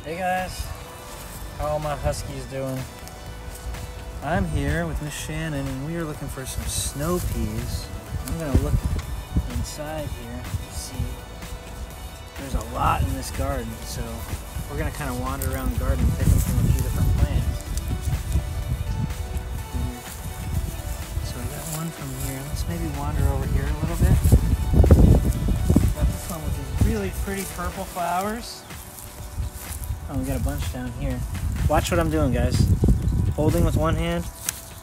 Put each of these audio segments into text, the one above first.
Hey guys, how are my huskies doing? I'm here with Miss Shannon and we are looking for some snow peas. I'm gonna look inside here to see. There's a lot in this garden, so we're gonna kind of wander around the garden and pick them from a few different plants. So I got one from here. Let's maybe wander over here a little bit. Got this one with these really pretty purple flowers. Oh, we got a bunch down here. Watch what I'm doing, guys. Holding with one hand,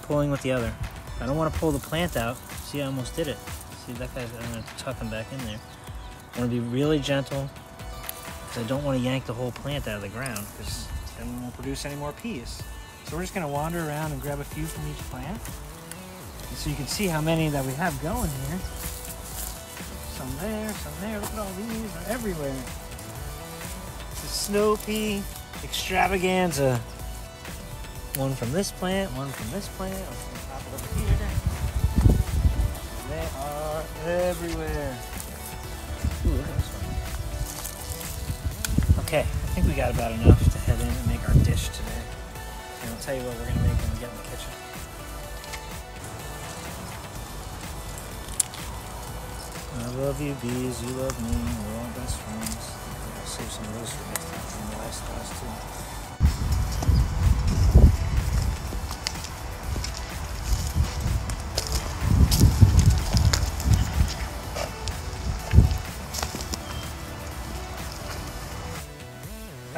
pulling with the other. I don't want to pull the plant out. See, I almost did it. See, that guy's, I'm going to tuck him back in there. I want to be really gentle because I don't want to yank the whole plant out of the ground because then we won't produce any more peas. So we're just going to wander around and grab a few from each plant. And so you can see how many that we have going here. Some there, some there. Look at all these. They're everywhere. Snow pea extravaganza. One from this plant, one from this plant, let's pop it over here. They are everywhere. Ooh, look at this one. Okay, I think we got about enough to head in and make our dish today. And I'll tell you what we're gonna make when we get in the kitchen. I love you, bees, you love me, we're all best friends. I'll save some of those for next time from the last class too.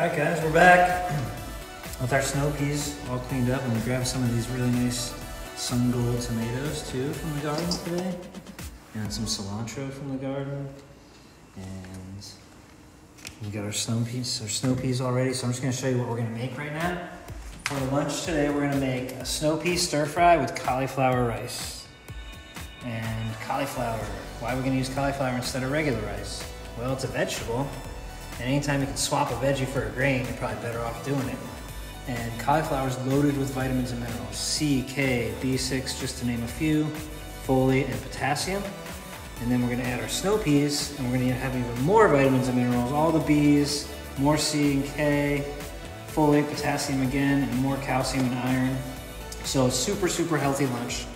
Alright guys, we're back with our snow peas all cleaned up, and we grabbed some of these really nice sun gold tomatoes too from the garden today, and some cilantro from the garden, and we got our snow peas already. So I'm just going to show you what we're going to make right now. For lunch today, we're going to make a snow pea stir fry with cauliflower rice. And cauliflower, why are we going to use cauliflower instead of regular rice? Well, it's a vegetable. And anytime you can swap a veggie for a grain, you're probably better off doing it. And cauliflower is loaded with vitamins and minerals. C, K, B6, just to name a few, folate and potassium. And then we're gonna add our snow peas, and we're gonna have even more vitamins and minerals, all the Bs, more C and K, folate, potassium again, and more calcium and iron. So super, super healthy lunch.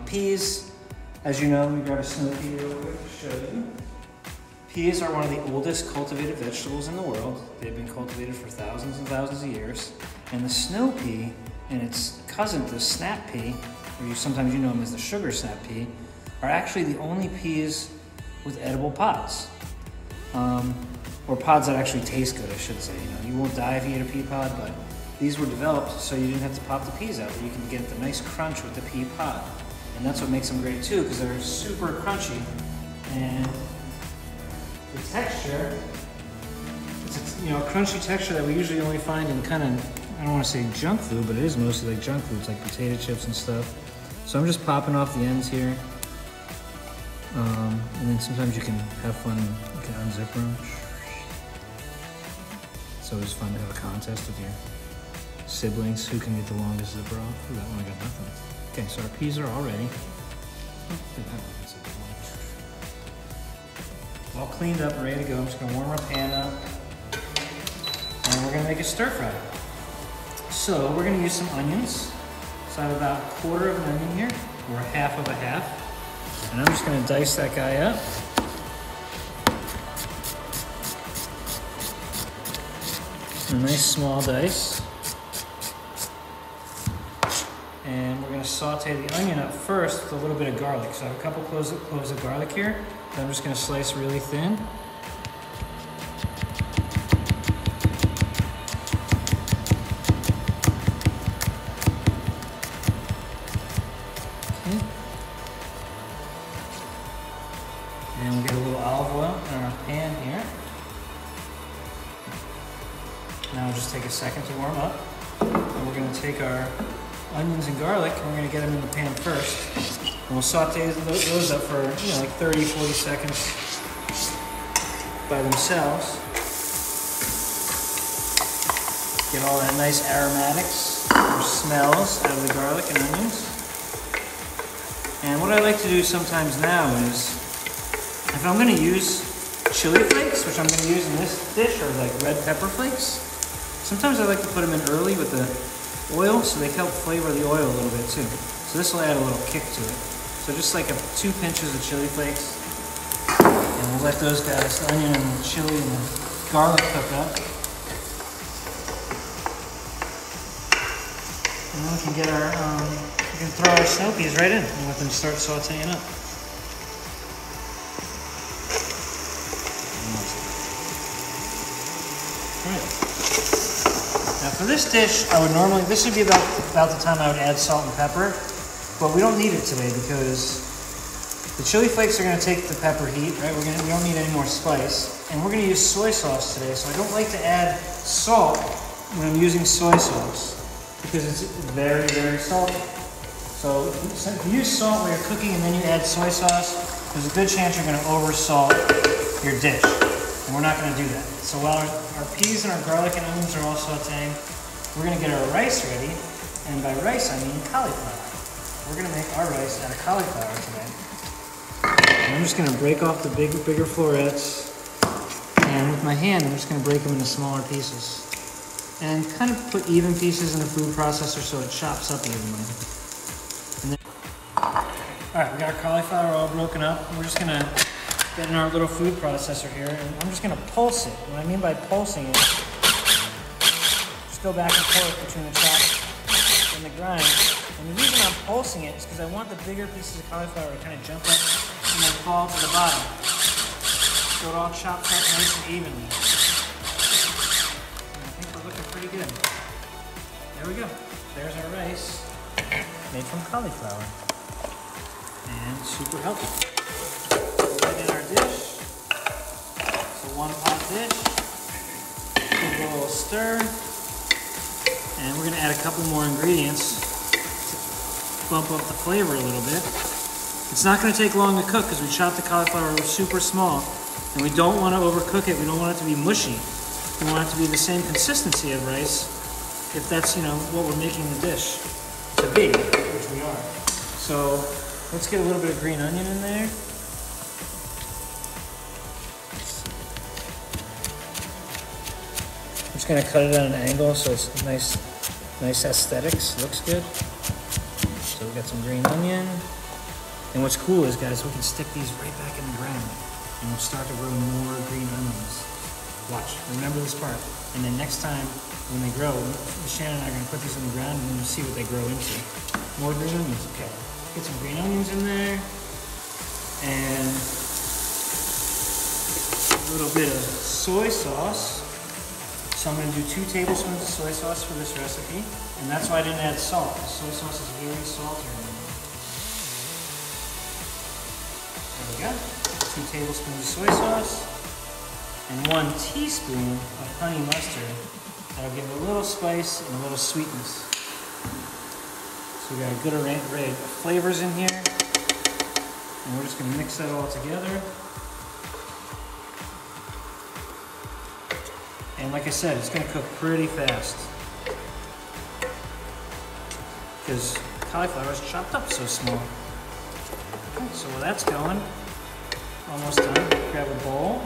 Peas, as you know, let me grab a snow pea real quick to show you. Peas are one of the oldest cultivated vegetables in the world. They've been cultivated for thousands and thousands of years. And the snow pea and its cousin, the snap pea, or sometimes you know them as the sugar snap pea, are actually the only peas with edible pods. Or pods that actually taste good, I should say. You won't die if you eat a pea pod, but these were developed so you didn't have to pop the peas out, but you can get the nice crunch with the pea pod. And that's what makes them great too, because they're super crunchy. And the texture, it's a crunchy texture that we usually only find in kind of, I don't want to say junk food, but it is mostly like junk foods, like potato chips and stuff. So I'm just popping off the ends here. And then sometimes you can have fun, you can unzip them. It's always fun to have a contest with your siblings, who can get the longest zipper off. Ooh, that one I got nothing. Okay, so our peas are all ready. All cleaned up, ready to go. I'm just gonna warm our pan up. And we're gonna make a stir fry. So we're gonna use some onions. So I have about a quarter of an onion here, or half of a half. And I'm just gonna dice that guy up. A nice small dice. And we're gonna saute the onion up first with a little bit of garlic. So I have a couple cloves of garlic here. I'm just gonna slice really thin. Okay. And we'll get a little olive oil in our pan here. Now we'll just take a second to warm up. And we're gonna take our onions and garlic, and we're gonna get them in the pan first. And we'll saute those up for, like 30, 40 seconds by themselves. Get all that nice aromatics or smells out of the garlic and onions. And what I like to do sometimes now is, if I'm gonna use chili flakes, which I'm gonna use in this dish, or like red pepper flakes, Sometimes I like to put them in early with the oil so they help flavor the oil a little bit too. So this will add a little kick to it. So just like 2 pinches of chili flakes. And we'll let those guys, the onion and the chili and the garlic cook up. And then we can get our, we can throw our snow peas right in and let them start sauteing up. Right. Now for this dish, I would normally, this would be about the time I would add salt and pepper, but we don't need it today because the chili flakes are going to take the pepper heat, right? We don't need any more spice, and we're going to use soy sauce today. So I don't like to add salt when I'm using soy sauce because it's very, very salty. So if you use salt when you're cooking and then you add soy sauce, there's a good chance you're going to over salt your dish. And we're not going to do that. So while our peas and our garlic and onions are all sauteing, we're going to get our rice ready. And by rice, I mean cauliflower. We're going to make our rice out of cauliflower today. And I'm just going to break off the bigger florets. And with my hand, I'm just going to break them into smaller pieces. And kind of put even pieces in the food processor so it chops up evenly. And then, all right, we got our cauliflower all broken up. We're just going to get in our little food processor here, and I'm just going to pulse it. What I mean by pulsing it, just go back and forth between the chop and the grind. And the reason I'm pulsing it is because I want the bigger pieces of cauliflower to kind of jump up and then fall to the bottom. So it all chops up nice and evenly. And I think we're looking pretty good. There we go. There's our rice made from cauliflower. And super healthy. In our dish. It's a 1-pot dish. Give it a little stir. And we're going to add a couple more ingredients to bump up the flavor a little bit. It's not going to take long to cook because we chopped the cauliflower super small. And we don't want to overcook it. We don't want it to be mushy. We want it to be the same consistency of rice if that's, what we're making the dish to be, which we are. So let's get a little bit of green onion in there. I'm just going to cut it at an angle so it's nice aesthetics. Looks good. So we got some green onion. And what's cool is, guys, we can stick these right back in the ground and we'll start to grow more green onions. Watch. Remember this part. And then next time when they grow, Shannon and I are going to put these in the ground and we'll see what they grow into. More green onions. Okay. Get some green onions in there. And a little bit of soy sauce. So I'm going to do 2 tablespoons of soy sauce for this recipe, and that's why I didn't add salt. Soy sauce is very salty. There we go. 2 tablespoons of soy sauce, and 1 teaspoon of honey mustard. That'll give it a little spice and a little sweetness. So we got a good array of flavors in here, and we're just going to mix that all together. And like I said, it's going to cook pretty fast because cauliflower is chopped up so small. Okay, so while that's going, almost done. Grab a bowl,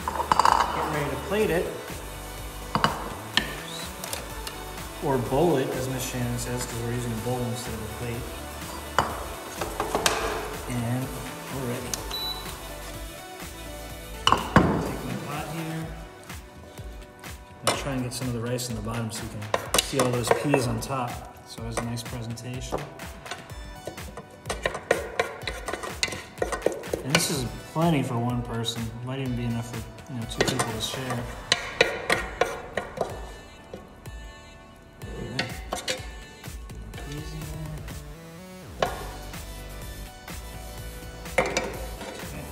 get ready to plate it, or bowl it, as Miss Shannon says, because we're using a bowl instead of a plate. And we're ready. Take my pot here. Try and get some of the rice in the bottom so you can see all those peas on top. So it has a nice presentation. And this is plenty for 1 person. Might even be enough for 2 people to share. Peas in there. Okay.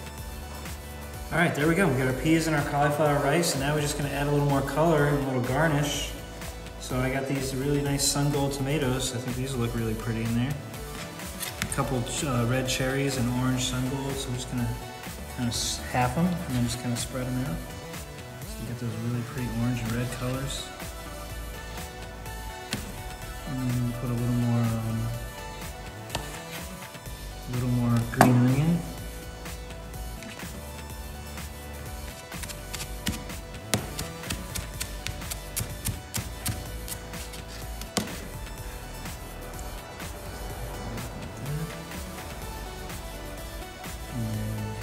All right, there we go. We got our peas and our cauliflower rice, and now we're just going to add a little more color and a little garnish. So I got these really nice sun gold tomatoes. I think these look really pretty in there. A couple red cherries and orange sun golds. So I'm just going to kind of half them and then just kind of spread them out. So you get those really pretty orange and red colors. And then we'll put a little more green onion.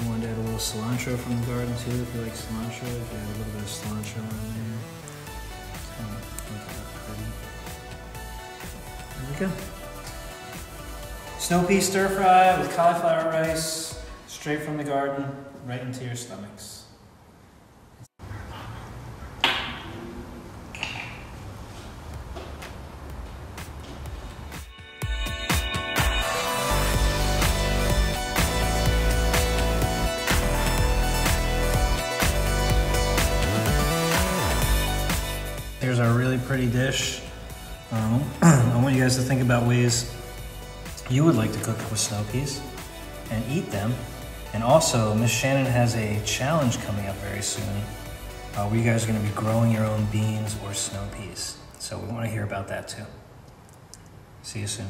you wanted to add a little cilantro from the garden too, if you like cilantro, you can add a little bit of cilantro in there. Kind of make it look pretty. There we go. Snow pea stir fry with cauliflower rice, straight from the garden, right into your stomachs. Here's our really pretty dish. I want you guys to think about ways you would like to cook with snow peas and eat them. And also, Miss Shannon has a challenge coming up very soon where you guys are going to be growing your own beans or snow peas. So we want to hear about that too. See you soon.